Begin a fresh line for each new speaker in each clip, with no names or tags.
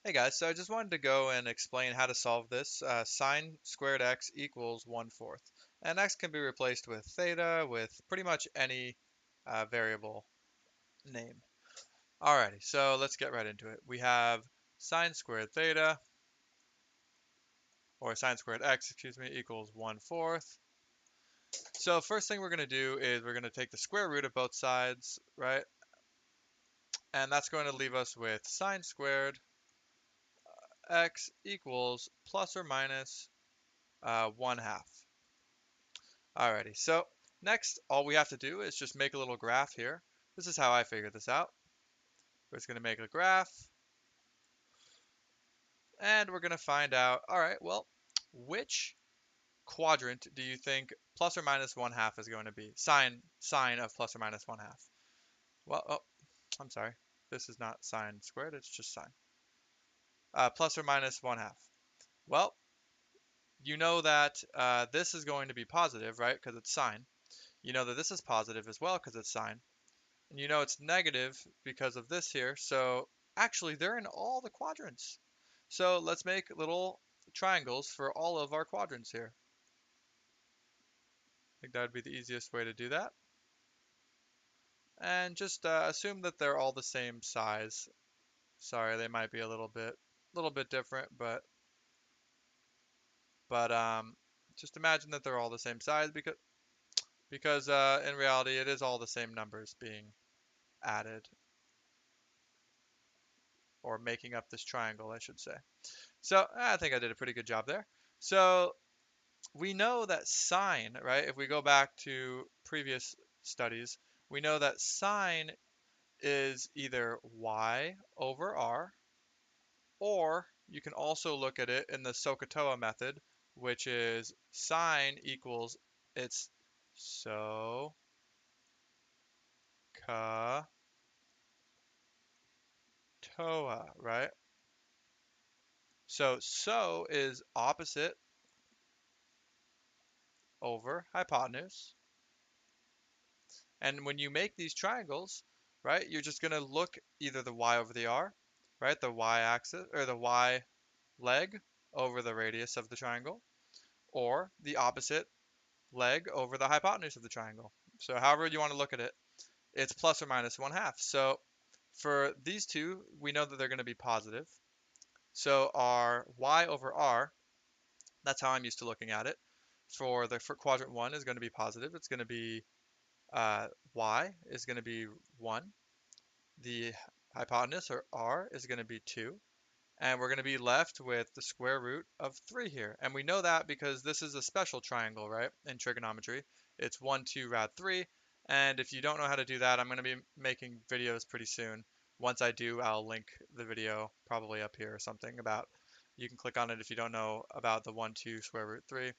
Hey guys, so I just wanted to go and explain how to solve this. Sine squared x equals 1/4. And x can be replaced with theta with pretty much any variable name. Alrighty, so let's get right into it. We have sine squared theta, or sine squared x, excuse me, equals 1/4. So first thing we're going to do is we're going to take the square root of both sides, right? And that's going to leave us with sine squared x equals plus or minus 1/2. Alrighty, so next, all we have to do is just make a little graph here. This is how I figured this out. We're just going to make a graph, and we're going to find out, all right, well, which quadrant do you think plus or minus 1/2 is going to be? Sine of plus or minus 1/2. Well, oh, I'm sorry. This is not sine squared, it's just sine. Plus or minus 1/2. Well, you know that this is going to be positive, right, because it's sine. You know that this is positive as well because it's sine. And you know it's negative because of this here. So actually, they're in all the quadrants. So let's make little triangles for all of our quadrants here. I think that would be the easiest way to do that. And just assume that they're all the same size. Sorry, they might be a little bit different, but just imagine that they're all the same size because in reality it is all the same numbers being added or making up this triangle, I should say. So I think I did a pretty good job there. So we know that sine, right? If we go back to previous studies, we know that sine is either y over r, or you can also look at it in the SOHCAHTOA method, which is sine equals it's SOHCAHTOA, right? So is opposite over hypotenuse. And when you make these triangles, right, you're just going to look either the y over the r, right, the y-axis, or the y leg over the radius of the triangle, or the opposite leg over the hypotenuse of the triangle. So however you want to look at it, it's plus or minus 1/2. So for these two, we know that they're going to be positive. So our y over r, that's how I'm used to looking at it, for quadrant 1 is going to be positive. It's going to be y is going to be 1. The hypotenuse, or r, is going to be 2. And we're going to be left with the square root of 3 here. And we know that because this is a special triangle, right, in trigonometry. It's 1, 2, rad 3. And if you don't know how to do that, I'm going to be making videos pretty soon. Once I do, I'll link the video probably up here or something about, you can click on it if you don't know about the 1, 2, square root 3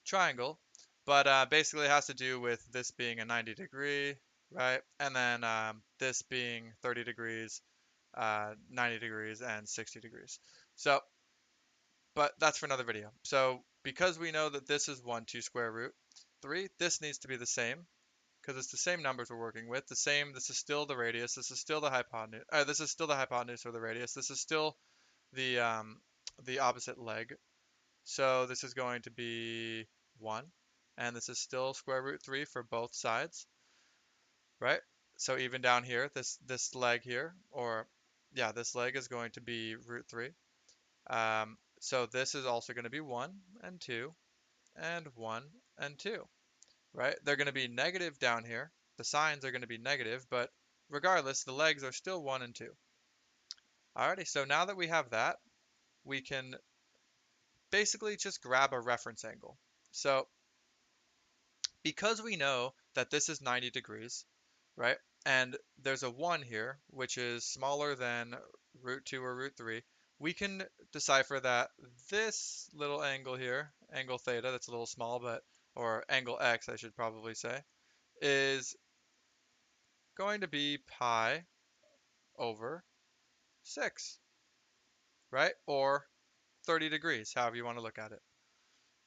triangle. But basically it has to do with this being a 90-degree, right? And then this being 30 degrees, 90 degrees, and 60 degrees. So, but that's for another video. So because we know that this is 1, 2 square root 3, this needs to be the same because it's the same numbers we're working with. The same, this is still the radius, this is still the hypotenuse, this is still the hypotenuse or the radius, this is still the um, the opposite leg. So this is going to be 1, and this is still square root 3 for both sides, right? So even down here, this leg here, or yeah, this leg is going to be root 3. So this is also going to be 1 and 2 and 1 and 2, right? They're going to be negative down here. The signs are going to be negative, but regardless, the legs are still 1 and 2. Alrighty, so now that we have that, we can basically just grab a reference angle. So because we know that this is 90 degrees, right? And there's a 1 here, which is smaller than root 2 or root 3, we can decipher that this little angle here, angle theta, that's a little small, but, or angle x, I should probably say, is going to be pi over 6, right? Or 30 degrees, however you want to look at it.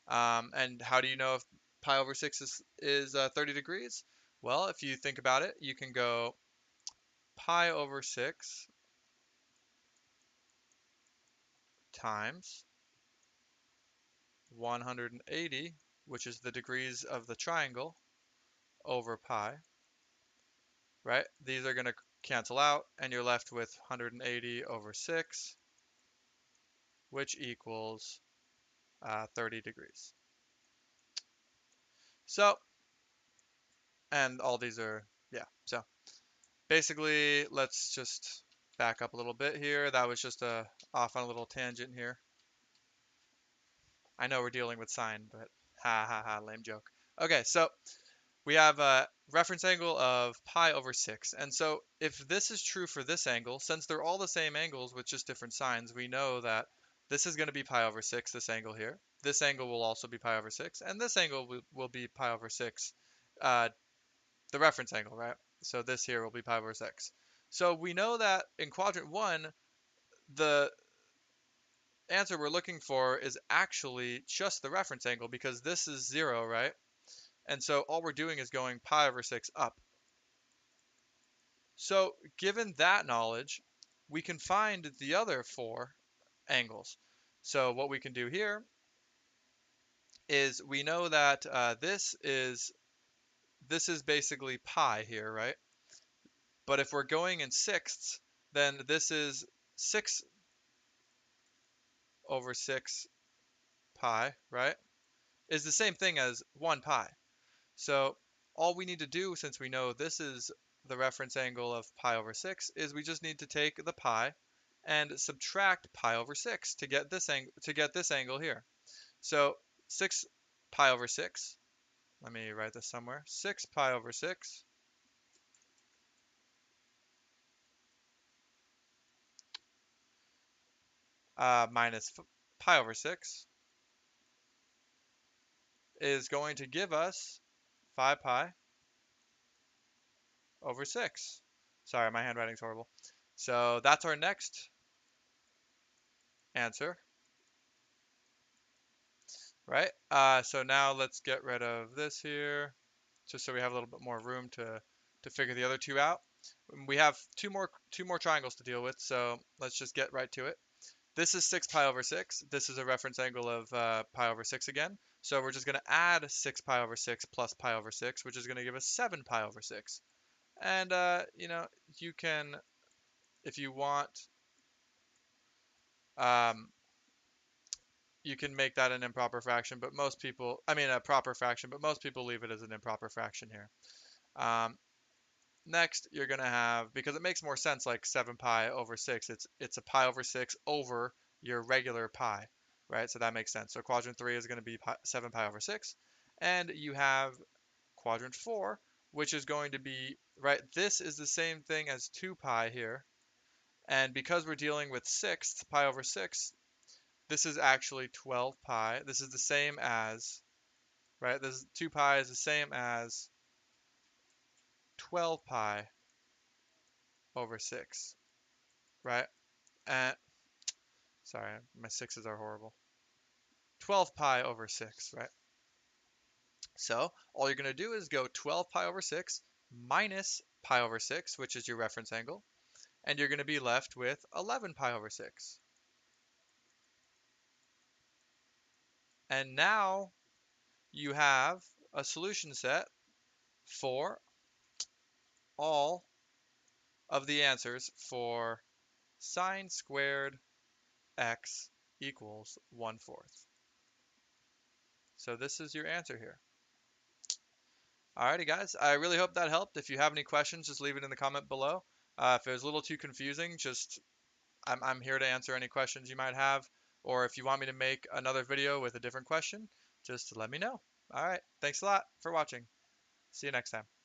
And how do you know if pi over 6 is 30 degrees? Well, if you think about it, you can go pi over 6 times 180, which is the degrees of the triangle, over pi, right? These are going to cancel out, and you're left with 180 over 6, which equals 30 degrees. So, and all these are, yeah, so basically, let's just back up a little bit here. That was just off on a little tangent here. I know we're dealing with sine, but ha ha ha, lame joke. Okay, so we have a reference angle of pi over 6. And so if this is true for this angle, since they're all the same angles with just different signs, we know that this is going to be pi over 6, this angle here. This angle will also be pi over 6, and this angle will be pi over 6, the reference angle, right? So this here will be pi over 6. So we know that in quadrant 1, the answer we're looking for is actually just the reference angle because this is 0, right? And so all we're doing is going pi over 6 up. So given that knowledge, we can find the other 4 angles. So what we can do here is we know that this is basically pi here, right? But if we're going in sixths, then this is 6 over 6 pi, right? Is the same thing as 1 pi. So all we need to do, since we know this is the reference angle of pi over 6, is we just need to take the pi and subtract pi over 6 to get this angle here. So 6 pi over 6, let me write this somewhere, 6 pi over 6 minus pi over 6 is going to give us 5 pi over 6. Sorry, my handwriting's horrible. So that's our next answer, right? So now let's get rid of this here, just so we have a little bit more room to figure the other 2 out. We have two more triangles to deal with, so let's just get right to it. This is 6 pi over 6. This is a reference angle of pi over 6 again. So we're just going to add 6 pi over 6 plus pi over 6, which is going to give us 7 pi over 6. And, you can, if you want, um, you can make that an improper fraction, but most people, I mean a proper fraction, but most people leave it as an improper fraction here. Next, you're going to have, because it makes more sense like 7 pi over 6, it's a pi over 6 over your regular pi, right? So that makes sense. So quadrant 3 is going to be 7 pi over 6. And you have quadrant 4, which is going to be, right, this is the same thing as 2 pi here. And because we're dealing with sixths, pi over 6, this is actually 12 pi. This is the same as, right, this 2 pi is the same as 12 pi over 6, right? And sorry, my 6's are horrible. 12 pi over 6, right? So all you're going to do is go 12 pi over 6 minus pi over 6, which is your reference angle, and you're going to be left with 11 pi over 6. And now you have a solution set for all of the answers for sine squared x equals 1/4. So this is your answer here. Alrighty guys, I really hope that helped. If you have any questions, just leave it in the comment below. If it was a little too confusing, I'm here to answer any questions you might have. Or if you want me to make another video with a different question, just let me know. Alright, thanks a lot for watching. See you next time.